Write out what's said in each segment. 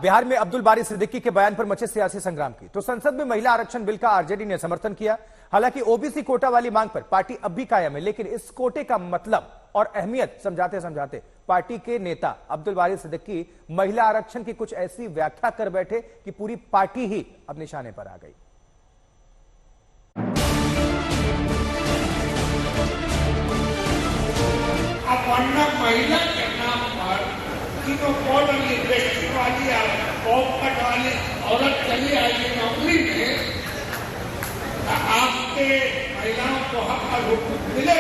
बिहार में अब्दुल बारी सिद्दीकी के बयान पर मचे सियासी संग्राम की। तो संसद में महिला आरक्षण बिल का आरजेडी ने समर्थन किया। हालांकि ओबीसी कोटा वाली मांग पर पार्टी अब भी कायम है, लेकिन इस कोटे का मतलब और अहमियत समझाते समझाते पार्टी के नेता अब्दुल बारी सिद्दीकी महिला आरक्षण की कुछ ऐसी व्याख्या कर बैठे कि पूरी पार्टी ही अब निशाने पर आ गई। महिला के नाम पर इंडस्ट्री वाली कॉपकट वाली औरत चली आएगी नौकरी में, आपके महिलाओं को हक और हुकूक मिले।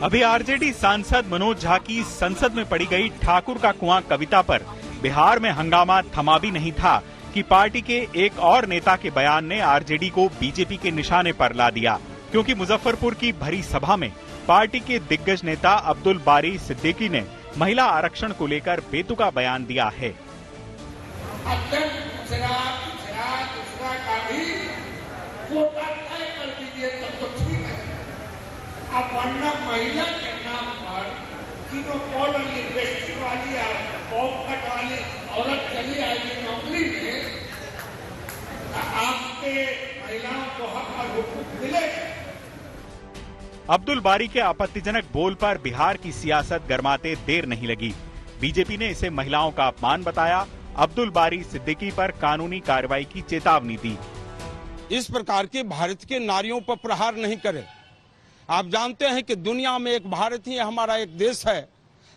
अभी आरजेडी सांसद मनोज झा की संसद में पड़ी गई ठाकुर का कुआं कविता पर बिहार में हंगामा थमा भी नहीं था कि पार्टी के एक और नेता के बयान ने आरजेडी को बीजेपी के निशाने पर ला दिया, क्योंकि मुजफ्फरपुर की भरी सभा में पार्टी के दिग्गज नेता अब्दुल बारी सिद्दीकी ने महिला आरक्षण को लेकर बेतुका बयान दिया है। महिला के नाम पर इंडस्ट्री वाली कॉपकट वाली औरत चली आएगी नौकरी में, आपके महिलाओं को हक और हुकूक मिले। अब्दुल बारी के आपत्तिजनक बोल पर बिहार की सियासत गरमाते देर नहीं लगी। बीजेपी ने इसे महिलाओं का अपमान बताया, अब्दुल बारी सिद्दीकी पर कानूनी कार्रवाई की चेतावनी दी। इस प्रकार के भारत के नारियों पर प्रहार नहीं करें। आप जानते हैं कि दुनिया में एक भारत ही हमारा एक देश है,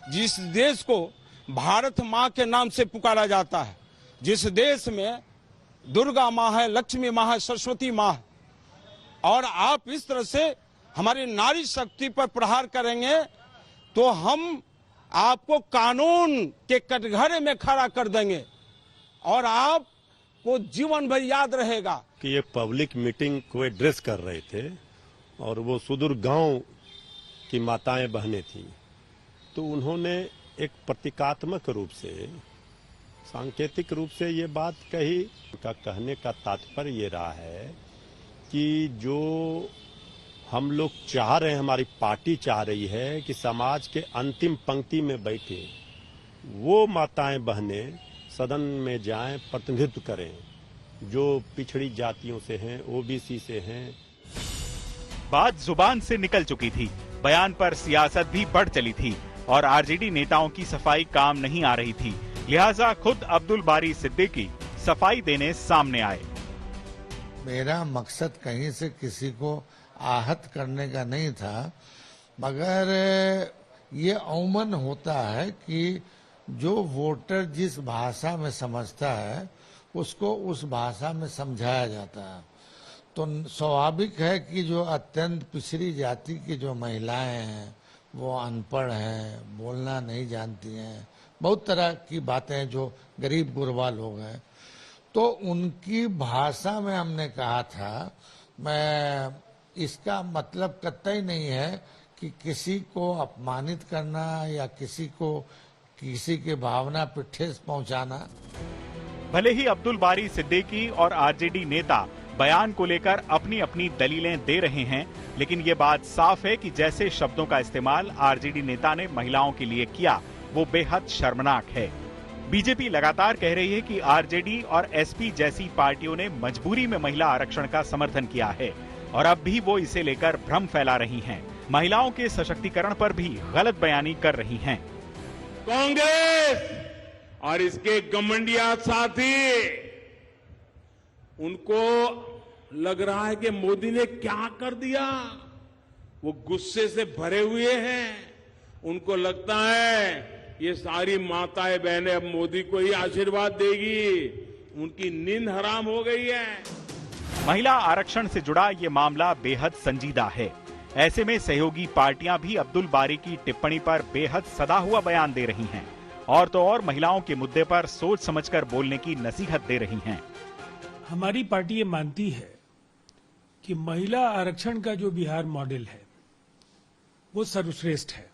जिस देश को भारत माँ के नाम से पुकारा जाता है, जिस देश में दुर्गा माँ है, लक्ष्मी माँ है, सरस्वती माँ है, और आप इस तरह से हमारी नारी शक्ति पर प्रहार करेंगे तो हम आपको कानून के कटघरे में खड़ा कर देंगे और आपको जीवन भर याद रहेगा। कि ये पब्लिक मीटिंग को एड्रेस कर रहे थे और वो सुदूर गांव की माताएं बहनें थीं, तो उन्होंने एक प्रतीकात्मक रूप से, सांकेतिक रूप से ये बात कही। उनका कहने का तात्पर्य ये रहा है कि जो हम लोग चाह रहे हैं, हमारी पार्टी चाह रही है कि समाज के अंतिम पंक्ति में बैठे वो माताएं बहनें सदन में जाएं, प्रतिनिधित्व करें, जो पिछड़ी जातियों से हैं, ओबीसी से हैं। बात जुबान से निकल चुकी थी, बयान पर सियासत भी बढ़ चली थी और आरजेडी नेताओं की सफाई काम नहीं आ रही थी। लिहाजा खुद अब्दुल बारी सिद्दीकी सफाई देने सामने आए। मेरा मकसद कहीं से किसी को आहत करने का नहीं था, मगर ये अमूमन होता है कि जो वोटर जिस भाषा में समझता है उसको उस भाषा में समझाया जाता है। तो स्वाभाविक है कि जो अत्यंत पिछड़ी जाति की जो महिलाएं हैं वो अनपढ़ हैं, बोलना नहीं जानती हैं, बहुत तरह की बातें, जो गरीब गुरबा लोग हैं, तो उनकी भाषा में हमने कहा था। मैं इसका मतलब कतई नहीं है कि किसी को अपमानित करना या किसी के भावना पर ठेस पहुंचाना। भले ही अब्दुल बारी सिद्दीकी और आरजेडी नेता बयान को लेकर अपनी अपनी दलीलें दे रहे हैं, लेकिन ये बात साफ है कि जैसे शब्दों का इस्तेमाल आरजेडी नेता ने महिलाओं के लिए किया वो बेहद शर्मनाक है। बीजेपी लगातार कह रही है कि आरजेडी और एसपी जैसी पार्टियों ने मजबूरी में महिला आरक्षण का समर्थन किया है और अब भी वो इसे लेकर भ्रम फैला रही हैं। महिलाओं के सशक्तिकरण पर भी गलत बयानी कर रही हैं। कांग्रेस और इसके घमंडिया साथी, उनको लग रहा है कि मोदी ने क्या कर दिया, वो गुस्से से भरे हुए हैं। उनको लगता है ये सारी माताएं बहनें अब मोदी को ही आशीर्वाद देगी, उनकी नींद हराम हो गई है। महिला आरक्षण से जुड़ा ये मामला बेहद संजीदा है। ऐसे में सहयोगी पार्टियां भी अब्दुल बारी की टिप्पणी पर बेहद सदा हुआ बयान दे रही हैं और तो और महिलाओं के मुद्दे पर सोच समझकर बोलने की नसीहत दे रही हैं। हमारी पार्टी ये मानती है कि महिला आरक्षण का जो बिहार मॉडल है वो सर्वश्रेष्ठ है।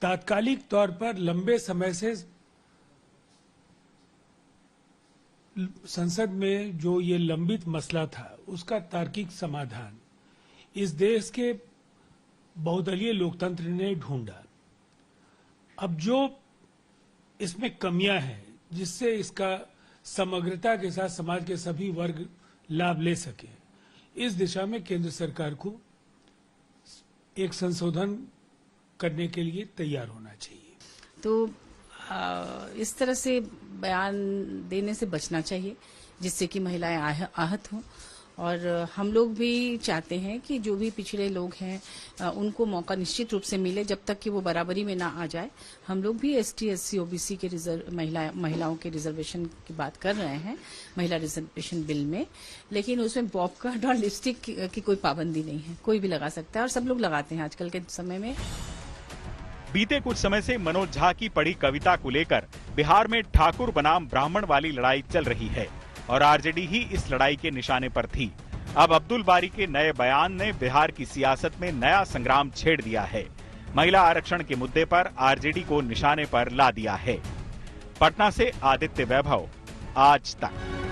तात्कालिक तौर पर लंबे समय से संसद में जो ये लंबित मसला था उसका तार्किक समाधान इस देश के बहुदलीय लोकतंत्र ने ढूंढा। अब जो इसमें कमियां हैं जिससे इसका समग्रता के साथ समाज के सभी वर्ग लाभ ले सके, इस दिशा में केंद्र सरकार को एक संशोधन करने के लिए तैयार होना चाहिए। तो इस तरह से बयान देने से बचना चाहिए जिससे कि महिलाएं आहत हों, और हम लोग भी चाहते हैं कि जो भी पिछड़े लोग हैं उनको मौका निश्चित रूप से मिले। जब तक कि वो बराबरी में ना आ जाए, हम लोग भी एसटी, एससी, ओबीसी के महिलाओं के रिजर्वेशन की बात कर रहे हैं महिला रिजर्वेशन बिल में, लेकिन उसमें बॉब कट और लिपस्टिक की कोई पाबंदी नहीं है, कोई भी लगा सकता है और सब लोग लगाते हैं आजकल के समय में। बीते कुछ समय से मनोज झा की पढ़ी कविता को लेकर बिहार में ठाकुर बनाम ब्राह्मण वाली लड़ाई चल रही है और आरजेडी ही इस लड़ाई के निशाने पर थी। अब अब्दुल बारी के नए बयान ने बिहार की सियासत में नया संग्राम छेड़ दिया है। महिला आरक्षण के मुद्दे पर आरजेडी को निशाने पर ला दिया है। पटना से आदित्य वैभव, आज तक।